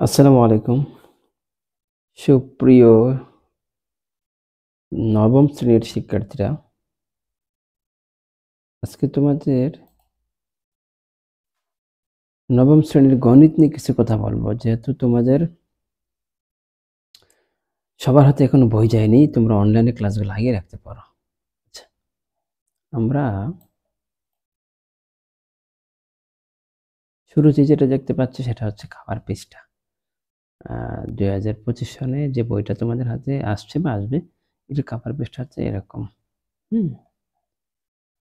আসসালামু আলাইকুম। সুপ্রিয় নবম শ্রেণীর শিক্ষার্থীরা, আজকে তোমাদের নবম শ্রেণীর গণিত নিয়ে কিছু কথা বলবো। যেহেতু তোমাদের সবার হাতে এখনো বই যায়নি, তোমরা অনলাইনে ক্লাসগুলো লাগিয়ে রাখতে পারো। আচ্ছা, আমরা শুরুতে যেটা দেখতে পাচ্ছি সেটা হচ্ছে খাবার পৃষ্ঠা। 2025 সনে যে বইটা তোমাদের হাতে আসছে বা আসবে, এটার খাবার পৃষ্ঠা হচ্ছে এরকম। হুম?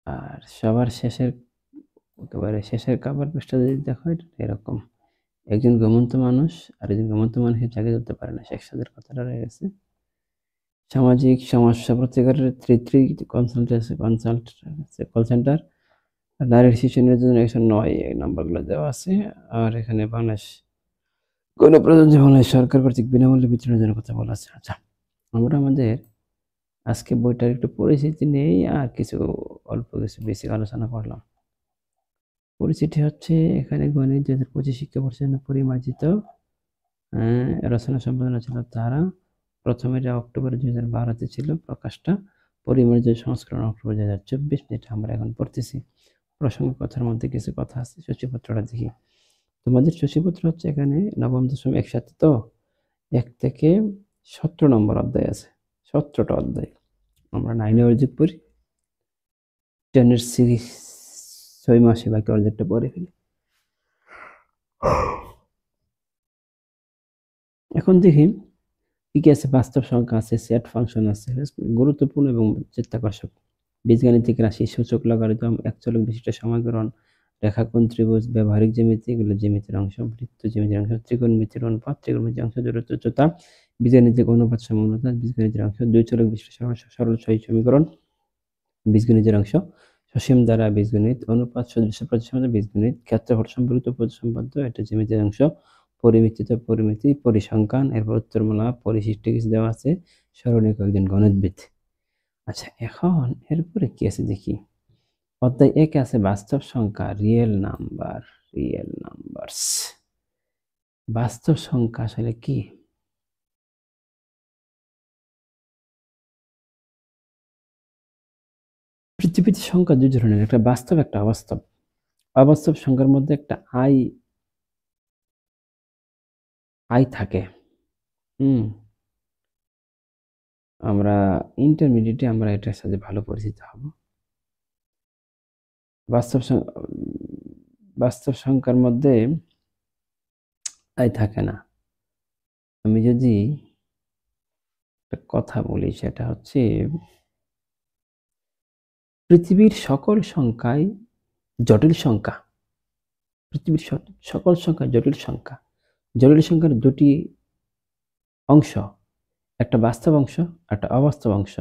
আর সবার শেষের একেবারে শেষের খাবার পৃষ্ঠা যদি দেখো, এটা এরকম। একজন ঘুমন্ত মানুষ আরেকজন ঘুমন্ত মানুষকে জাগিয়ে তুলতে পারে না। শেখ সাদির কথাটা রয়ে গেছে। সামাজিক সমস্যা প্রতিকারের 3 কল সেন্টার। নারীর শিশু নির্যাতনের 109 এই নাম্বারগুলো দেওয়া আছে। আর এখানে বাংলাদেশ গণপ্রজাতন্ত্রী বাংলাদেশ সরকার কর্তৃক বিনামূল্যে বিতরণের জন্য কথা বলা আছে। আচ্ছা, আমরা আমাদের আজকে বইটার একটু পরিচিতি নেই আর কিছু অল্প কিছু বেসিক আলোচনা করলাম। পরিচিতি হচ্ছে এখানে গণিত 2025 শিক্ষাবর্ষের জন্য পরিমার্জিত রচনা সম্পাদনা ছিল তারা। প্রথম এটা অক্টোবর 2012-তে ছিল প্রকাশটা। পরিমার্জিত সংস্করণ অক্টোবর 2024, যেটা আমরা এখন পড়তেছি। প্রসঙ্গ কথার মধ্যে কিছু কথা আছে। সূচিপত্রটা দেখি। তোমাদের সূচিপত্র হচ্ছে এখানে নবম দশম একসাথে তো 1 থেকে 17 নম্বর অধ্যায় আছে। 17টা অধ্যায়। আমরা 9-এ অর্ধেক পড়ি, 10-এর 6 মাসে বাকি অর্ধেকটা পড়ে ফেলি। এখন দেখি কি কি আছে। বাস্তব সংখ্যা আছে, সেট ফাংশন আছে, গুরুত্বপূর্ণ এবং চিত্তাকর্ষক বীজগাণিতিক রাশি, সূচক, লগারিদম, একচলক বিশিষ্ট সমীকরণ, রেখাকোণ, ত্রিভুজ, ব্যবহারিক জ্যামিতি, এগুলো জ্যামিতির অংশ, বৃত্ত জ্যামিতির অংশ, ত্রিকোণমিতির অনুপাত, ত্রিকোণমিতির অংশ, দূরত্ব, উচ্চতা, বীজগাণিতিক অনুপাত সমানুপাত, বীজগাণিতির অংশ, দুই চলক বিশিষ্ট সরল সহজ সমীকরণ, বীজগণিতের অংশ, সসীম দ্বারা বীজগণিত, অনুপাত সদৃশ প্রতিসম বীজগণিত, ক্ষেত্রফল সম্পর্কিত প্রতিসম্পাদ্য, এটা জ্যামিতির অংশ, পরিমিতিত পরিমিতি, পরিসংখ্যান, এরপর উত্তরমালা, পরিশিষ্ট কিছু দেওয়া আছে, স্মরণীয় কয়েকজন গণিতবিদ। আচ্ছা, এখন এরপরে কি আছে দেখি। অধ্যায় 1 আছে বাস্তব সংখ্যা, রিয়েল নাম্বার, রিয়েল নাম্বারস। বাস্তব সংখ্যা আসলে কি? পৃথিবীতে সংখ্যা দুই ধরনের, একটা বাস্তব একটা অবাস্তব। অবাস্তব সংখ্যার মধ্যে একটা আই থাকে। হুম, আমরা ইন্টারমিডিয়েটে আমরা এটার সাথে ভালো পরিচিত হব। বাস্তব বাস্তব সংখ্যার মধ্যে আই থাকে না। আমি যদি একটা কথা বলি, সেটা হচ্ছে পৃথিবীর সকল সংখ্যাই জটিল সংখ্যা। পৃথিবীর সকল সংখ্যা জটিল সংখ্যা। জটিল সংখ্যার দুটি অংশ, একটা বাস্তব অংশ, একটা অবাস্তব অংশ।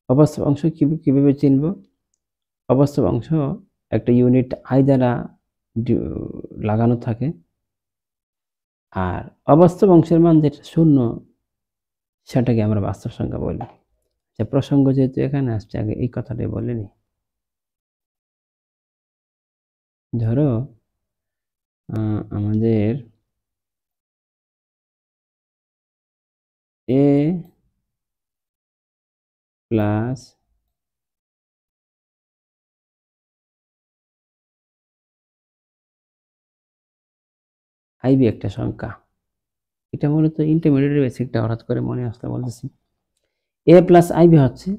অবাস্তব অংশ কিভাবে চিনব? অবাস্তব অংশ একটা ইউনিট আই দ্বারা লাগানো থাকে। আর অবাস্তব অংশের মান যেটা শূন্য, সেটাকে আমরা বাস্তব সংখ্যা বলি। যে প্রসঙ্গ যেহেতু এখানে আসছে, আগে এই কথাটাই বলে নিই। ধরো আমাদের এ প্লাস আইবি একটা সংখ্যা। এটা মূলত ইন্টারমিডিয়েট বেসিকটা হঠাৎ করে মনে আসতে বলতেছি। এ প্লাস আইবি হচ্ছে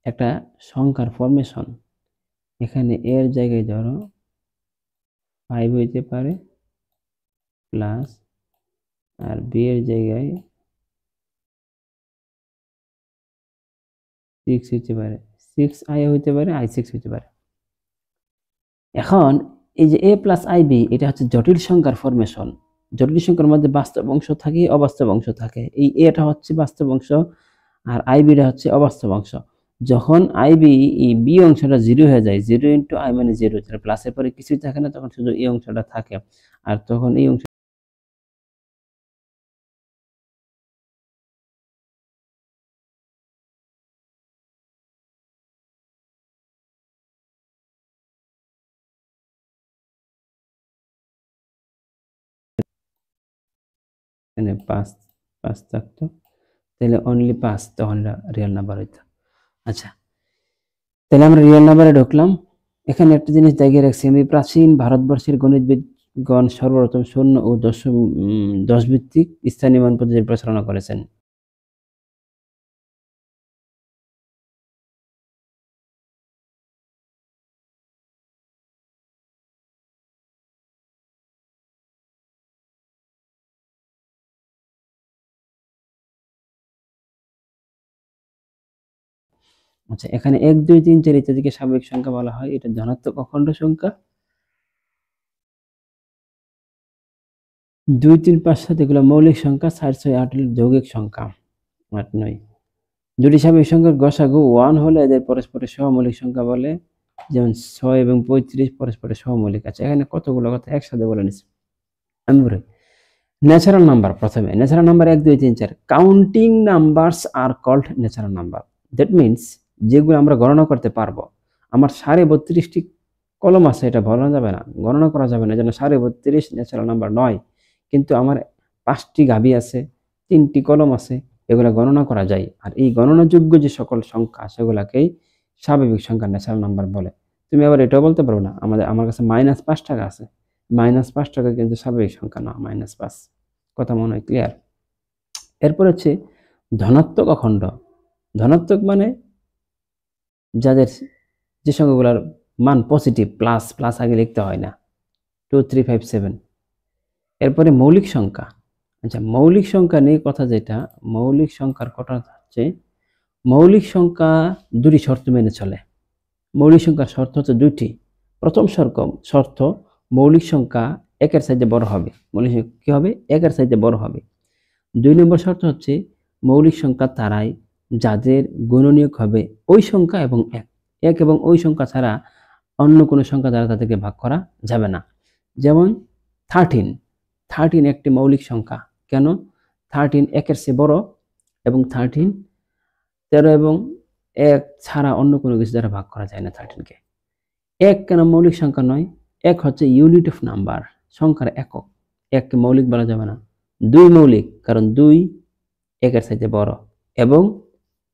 একটা সংখ্যার ফরমেশন। এখানে এর জায়গায় ধরো 5 হইতে পারে, প্লাস আর বি এর জায়গায় 6 হইতে পারে, 6i হইতে পারে, i6 হইতে পারে। এখন এই যে এ প্লাস আইবি, এটা হচ্ছে জটিল সংখ্যার ফরমেশন। জটিল সংখ্যার মধ্যে বাস্তব অংশ থাকে, অবাস্তব অংশ থাকে। এই এটা হচ্ছে বাস্তব অংশ আর আইবিটা হচ্ছে অবাস্তব অংশ। যখন আইবি বি অংশটা 0 হয়ে যায়, 0 ইন্টু আই মানে 0, প্লাসের পরে কিছুই থাকে না, তখন শুধু এই অংশটা থাকে। আর তখন এই অংশ এখানে 5 থাকতো, তাহলে অনলি 5, তখন এটা রিয়েল নাম্বার হইতো। আচ্ছা, তাহলে আমরা রিয়েল নাম্বারে ঢুকলাম। এখানে একটা জিনিস দেখিয়ে রাখছি আমি, প্রাচীন ভারতবর্ষের গণিতবিদগণ সর্বপ্রথম শূন্য ও দশ ভিত্তিক স্থানীয় মান পদ্ধতির প্রচারণা করেছেন। আচ্ছা, এখানে 1, 2, 3, 4 ইত্যাদিকে স্বাভাবিক সংখ্যা বলা হয়। এটা ধনাত্মক অখণ্ড সংখ্যা। 2, 3, 5, 7 এগুলো মৌলিক সংখ্যা। 4, 6, 8 হলো যৌগিক সংখ্যা। 8, 9 দুটি স্বাভাবিক সংখ্যার গসাগু 1 হলে এদের পরস্পরের সহমৌলিক সংখ্যা বলে। যেমন 6 এবং 35 পরস্পরের সহমৌলিক। আছে এখানে কতগুলো কথা একসাথে বলে নিচ্ছি আমি বলি। ন্যাচারাল নাম্বার, প্রথমে natural number 1, 2, 3, 4 counting numbers are called natural number. That means যেগুলো আমরা গণনা করতে পারবো। আমার 32.5টি কলম আছে, এটা বলা যাবে না, গণনা করা যাবে না, যেন 32.5 ন্যাচারাল নাম্বার নয়। কিন্তু আমার 5টি গাভী আছে, 3টি কলম আছে, এগুলো গণনা করা যায়। আর এই গণনাযোগ্য যে সকল সংখ্যা সেগুলাকেই স্বাভাবিক সংখ্যা ন্যাচারাল নাম্বার বলে। তুমি আবার এটাও বলতে পারো না আমার কাছে -5 টাকা আছে, -5 টাকা কিন্তু স্বাভাবিক সংখ্যা না, -5। কথা মনে হয় ক্লিয়ার? এরপর হচ্ছে ধনাত্মক অখণ্ড। ধনাত্মক মানে যাদের যে সংখ্যাগুলোর মান পজিটিভ, প্লাস আগে লিখতে হয় না, 2, 3, 5, 7। এরপরে মৌলিক সংখ্যা। আচ্ছা, মৌলিক সংখ্যা নিয়ে কথা, যেটা মৌলিক সংখ্যার কথা হচ্ছে, মৌলিক সংখ্যা দুটি শর্ত মেনে চলে। মৌলিক সংখ্যার শর্ত হচ্ছে 2টি। প্রথম শর্ত, মৌলিক সংখ্যা 1-এর চাইতে বড় হবে। মৌলিক সংখ্যা কি হবে? 1-এর চাইতে বড় হবে। 2 নম্বর শর্ত হচ্ছে মৌলিক সংখ্যা তারাই যাদের গুণনীয়ক হবে ওই সংখ্যা এবং 1 এবং ওই সংখ্যা ছাড়া অন্য কোনো সংখ্যা দ্বারা তাদেরকে ভাগ করা যাবে না। যেমন 13 একটি মৌলিক সংখ্যা। কেন? 13 1-এর চেয়ে বড় এবং 13 13 এবং 1 ছাড়া অন্য কোনো কিছু দ্বারা ভাগ করা যায় না 13কে। 1 কেন মৌলিক সংখ্যা নয়? 1 হচ্ছে ইউনিট অফ নাম্বার, সংখ্যার একক। 1কে মৌলিক বলা যাবে না। 2 মৌলিক, কারণ 2 1-এর চাইতে বড় এবং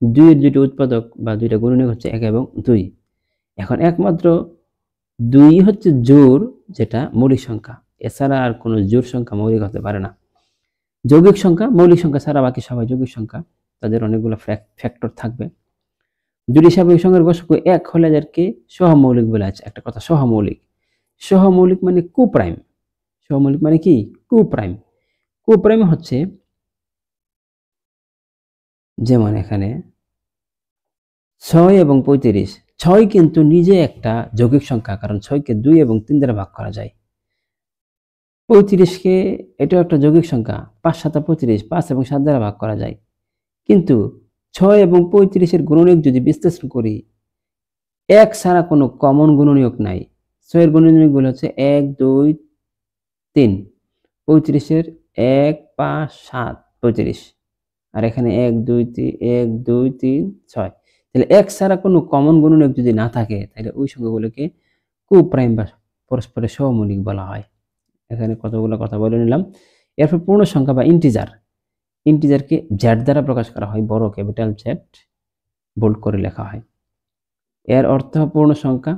2 এর দুইটা উৎপাদক বা দুইটা গুণনীয়ক হচ্ছে 1 এবং 2। এখন একমাত্র 2 হচ্ছে জোড়, যেটা মৌলিক সংখ্যা। এছাড়া আর কোনো জোড় সংখ্যা মৌলিক হতে পারে না। যৌগিক সংখ্যা, মৌলিক সংখ্যা ছাড়া বাকি সবাই যৌগিক সংখ্যা, তাদের অনেকগুলো ফ্যাক্টর থাকবে। দুটি স্বাভাবিক সংখ্যার গসাগু 1 হলে এদেরকে সহমৌলিক বলা আছে। একটা কথা, সহমৌলিক। সহমৌলিক মানে কুপ্রাইম। সহমৌলিক মানে কি? কুপ্রাইম। কুপ্রাইম হচ্ছে, যেমন এখানে 6 এবং 35। 6 কিন্তু নিজে একটা যৌগিক সংখ্যা, কারণ 6কে 2 এবং 3 দ্বারা ভাগ করা যায়। 35কে, এটাও একটা যৌগিক সংখ্যা, 5 7 35, 5 এবং 7 দ্বারা ভাগ করা যায়। কিন্তু 6 এবং 35-এর গুণনীয়ক যদি বিশ্লেষণ করি, 1 ছাড়া কোনো কমন গুণনীয়ক নাই। 6 এর গুণনীয়কগুলো হচ্ছে 1, 2, 3। 35-এর 1, 5, 7, 35। আর এখানে 1, 2, 3, 6। তাহলে 1 ছাড়া কোনো কমন গুণনীয়ক যদি না থাকে, তাহলে ওই সংখ্যাগুলোকে কুপ্রাইম বা পরস্পরের সহমৌলিক বলা হয়। এখানে কতগুলো কথা বলে নিলাম। এরপর পূর্ণ সংখ্যা বা ইন্টিজার। ইন্টিজারকে জেড দ্বারা প্রকাশ করা হয়, বড় ক্যাপিটাল জেড, বোল্ড করে লেখা হয়। এর অর্থ পূর্ণ সংখ্যা।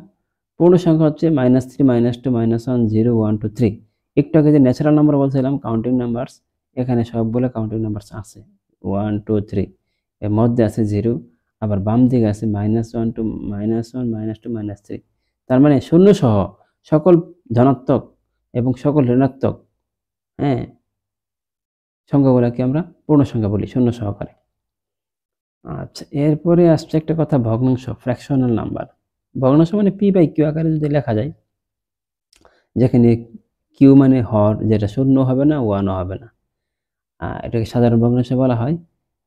পূর্ণ সংখ্যা হচ্ছে -3, -2, -1, 0, 1, 2, 3। একটু আগে যে ন্যাচারাল নাম্বার বলছিলাম, কাউন্টিং নাম্বারস, এখানে সবগুলো কাউন্টিং নাম্বারস আছে। 1, 2, 3, এর মধ্যে আছে 0, আবার বাম দিকে আছে -1, -2, -2, -3। তার মানে শূন্য সহ সকল ধনাত্মক এবং সকল ঋণাত্মক, হ্যাঁ, সংখ্যাগুলোকে আমরা পূর্ণ সংখ্যা বলি, শূন্য সহকারে। আচ্ছা, এরপরে আসছে একটা কথা, ভগ্নাংশ, ফ্র্যাকশনাল নাম্বার। ভগ্নাংশ মানে p/q আকারে যদি লেখা যায়, যেখানে q মানে হর, যেটা শূন্য হবে না, 1ও হবে না, এটাকে সাধারণ ভগ্নাংশ বলা হয়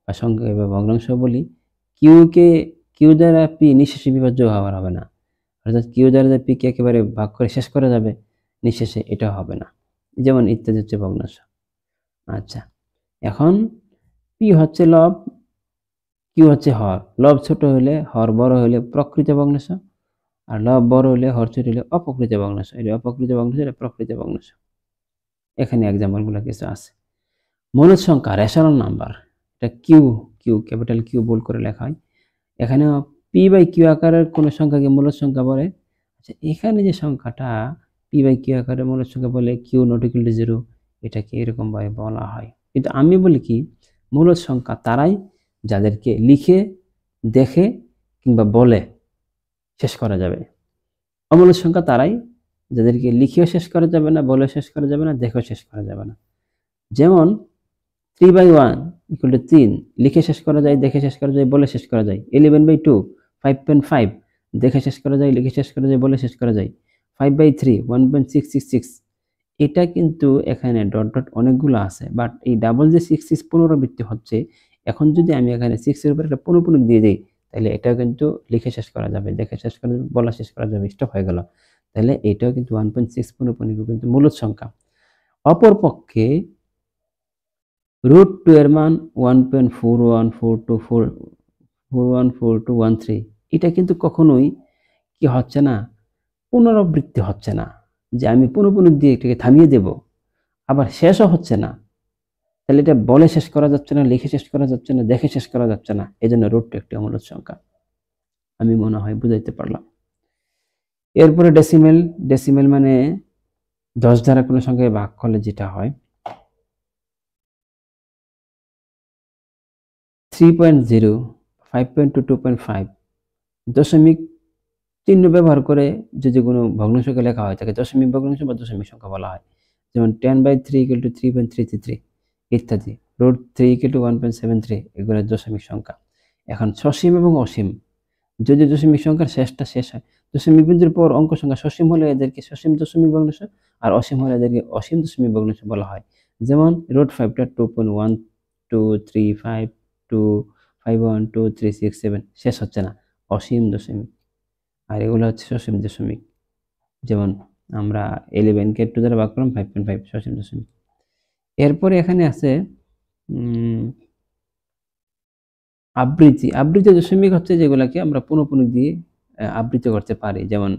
বা সংক্ষেপে ভগ্নাংশ বলি। q দ্বারা p নিঃশেষে বিভাজ্য হবে না, অর্থাৎ q দ্বারা p কে একেবারে ভাগ করে শেষ করা যাবে নিঃশেষে, এটা হবে না। যেমন ইত্যাদি হচ্ছে ভগ্নাংশ। আচ্ছা, এখন p হচ্ছে লব, q হচ্ছে হর। লব ছোট হলে, হর বড় হলে প্রকৃত ভগ্নাংশ, আর লব বড় হলে, হর ছোট হলে অপ্রকৃত ভগ্নাংশ। এটা অপ্রকৃত ভগ্নাংশ, এটা প্রকৃত ভগ্নাংশ। এখানে এক্সাম্পল গুলো কিছু আছে। মূলদ সংখ্যা রেশনাল নাম্বার, এটা Q, Q capital Q bold করে লেখা হয়। এখানে পি বাই কিউ আকারের কোন সংখ্যাকে মূলদ সংখ্যা বলে? আচ্ছা, এখানে যে সংখ্যাটা পি বাই কিউ আকারের মূলদ সংখ্যা বলে কিউ নট ইকুয়াল টু 0, এটাকে এরকম ভাবে বলা হয়। কিন্তু আমি বলি কি, মূলদ সংখ্যা তারাই যাদেরকে লিখে, দেখে কিংবা বলে শেষ করা যাবে। অমূলদ সংখ্যা তারাই যাদেরকে লিখেও শেষ করা যাবে না, বলে শেষ করা যাবে না, দেখেও শেষ করা যাবে না। যেমন 3/1 = 3, লিখে শেষ করা যায়, দেখে শেষ করা যায়, বলে শেষ করা যায়। 11/2 5.5, দেখে শেষ করা যায়, লিখে শেষ করা যায়, বলে শেষ করা যায়। 5/3 1.666, এটা কিন্তু এখানে ডট ডট অনেকগুলো আছে, বাট এই ডাবল যে 6 পুনরাবৃত্তি হচ্ছে, এখন যদি আমি এখানে 6 এর উপর একটা পুনঃপুনক দিয়ে দিই, তাহলে এটাও কিন্তু লিখে শেষ করা যাবে, দেখে শেষ করা যাবে, বলা শেষ করা যাবে, স্টপ হয়ে গেল। তাহলে এটাও কিন্তু 1.6 পুনঃপুনক কিন্তু মূলদ সংখ্যা। অপরপক্ষে √2 এর মান 1.4142414213, এটা কিন্তু কখনোই কি হচ্ছে না, পুনরাবৃত্তি হচ্ছে না, যে আমি পুনঃপুনক দিয়ে এটাকে থামিয়ে দেব, আবার শেষও হচ্ছে না। তাহলে এটা বলে শেষ করা যাচ্ছে না, লিখে শেষ করা যাচ্ছে না, দেখে শেষ করা যাচ্ছে না, এজন্য √2 একটি অমূলদ সংখ্যা। আমি মনে হয় বুঝাইতে পারলাম। এরপরে ডেসিমেল। ডেসিমেল মানে 10 দ্বারা কোনো সংখ্যাকে ভাগ করলে যেটা হয়। 3.0, 5.2, 2.5, দশমিক চিহ্ন ব্যবহার করে যদি কোনো ভগ্নাংশকে লেখা হয় তাকে দশমিক ভগ্নাংশ বা দশমিক সংখ্যা বলা হয়। যেমন 10/3 = 3.333 ইত্যাদি। √3 = 1.73, এগুলো দশমিক সংখ্যা। এখন সসীম এবং অসীম, যদি দশমিক সংখ্যার শেষটা শেষ হয়, দশমিক বিন্দুর পর অঙ্ক সংখ্যা সসীম হলে এদেরকে সসীম দশমিক ভগ্নাংশ, আর অসীম হলে এদেরকে অসীম দশমিক ভগ্নাংশ বলা হয়। যেমন √5টা 2.12352512367 শেষ হচ্ছে না, অসীম দশমিক। আর এগুলো হচ্ছে সসীম দশমিক। যেমন আমরা 11কে 2 দ্বারা ভাগ করলাম, 5.5 সসীম দশমিক। এরপরে এখানে আছে আবৃত্তি। আবৃত দশমিক হচ্ছে যেগুলাকে আমরা পুনঃপুনক দিয়ে আবৃত করতে পারি। যেমন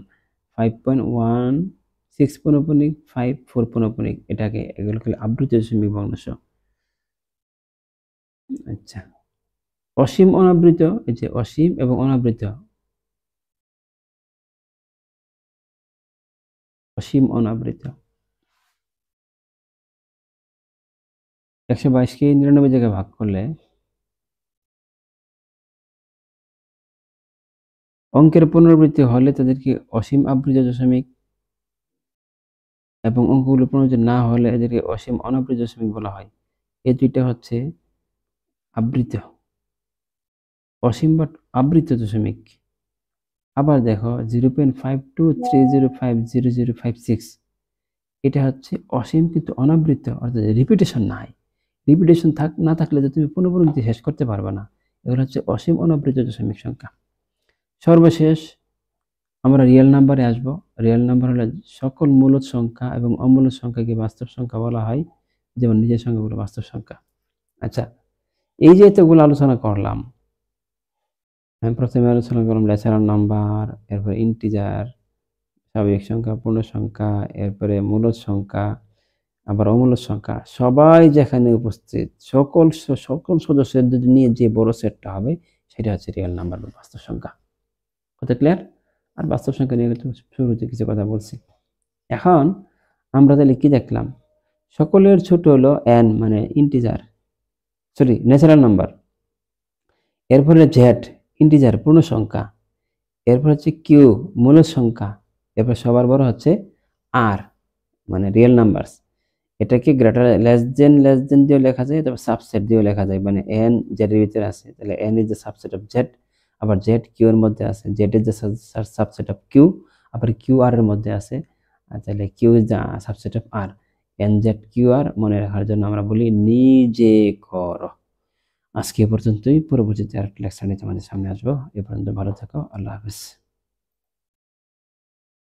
5.16 পুনঃপুনক, 54 পুনঃপুনক, এটাকে এগুলোকে আবৃত দশমিক ভগ্নাংশ। আচ্ছা, অসীম অনাবৃত, এই যে অসীম এবং অনাবৃত, অসীম অনাবৃত। 122কে 99 জায়গায় ভাগ করলে অঙ্কের পুনরাবৃত্তি হলে তাদেরকে অসীম আবৃত দশমিক, এবং অঙ্কগুলো পুনরাবৃত্তি না হলে এদেরকে অসীম অনাবৃত দশমিক বলা হয়। এই দুইটা হচ্ছে আবৃত, অসীম বাট আবৃত দশমিক। আবার দেখো 0.5230500056, এটা হচ্ছে অসীম কিন্তু অনাবৃত, অর্থাৎ রিপিটেশন নাই। রিপিটেশন না থাকলে তো তুমি পুনঃপুনরাবৃত্তি শেষ করতে পারবে না। এগুলো হচ্ছে অসীম অনাবৃত দশমিক সংখ্যা। সর্বশেষ আমরা রিয়েল নাম্বারে আসব। রিয়েল নাম্বার হলো সকল মূলদ সংখ্যা এবং অমূলদ সংখ্যাকে বাস্তব সংখ্যা বলা হয়, যেমন নিজের সংখ্যাগুলো বাস্তব সংখ্যা। আচ্ছা, এই যে এতগুলো আলোচনা করলাম, আমি প্রথমে আলোচনা করলাম ন্যাচারাল নাম্বার, এরপরে ইন্টিজার, স্বাভাবিক সংখ্যা, পূর্ণ সংখ্যা, এরপরে মূলদ সংখ্যা, আবার অমূলদ সংখ্যা। সবাই যেখানে উপস্থিত, সকল সদস্যদের নিয়ে যে বড় সেটটা হবে সেটা হচ্ছে রিয়েল নাম্বার বা বাস্তব সংখ্যা। কথা ক্লিয়ার? আর বাস্তব সংখ্যা নিয়ে কিন্তু শুরুতে কিছু কথা বলছি। এখন আমরা তাহলে কি দেখলাম? সকলের ছোট হলো n, মানে ইন্টিজার, সরি ন্যাচারাল নাম্বার। এরপরে জেড ইন্টিজার পূর্ণ সংখ্যা, এরপর হচ্ছে কিউ মূলদ সংখ্যা, এরপর সবার বড় হচ্ছে আর, মানে রিয়েল নাম্বারস। এটাকে গ্রেটার লেস দেন দিয়েও লেখা যায়, তবে সাবসেট দিয়েও লেখা যায়, মানে এন জেড এর ভিতরে আছে, তাহলে N is the subset of Z. আবার জেড কিউ এর মধ্যে আছে, Z is the subset of Q. আবার কিউ আর এর মধ্যে আছে, তাহলে Q is the subset of R. N Z Q R মনে রাখার জন্য আমরা বলি নিজে করো। আজকে এ পর্যন্তই, পরবর্তীতে আরেকটা লেকচার নিয়ে তোমাদের সামনে আসবো। এ পর্যন্ত ভালো থাকো, আল্লাহ হাফেজ।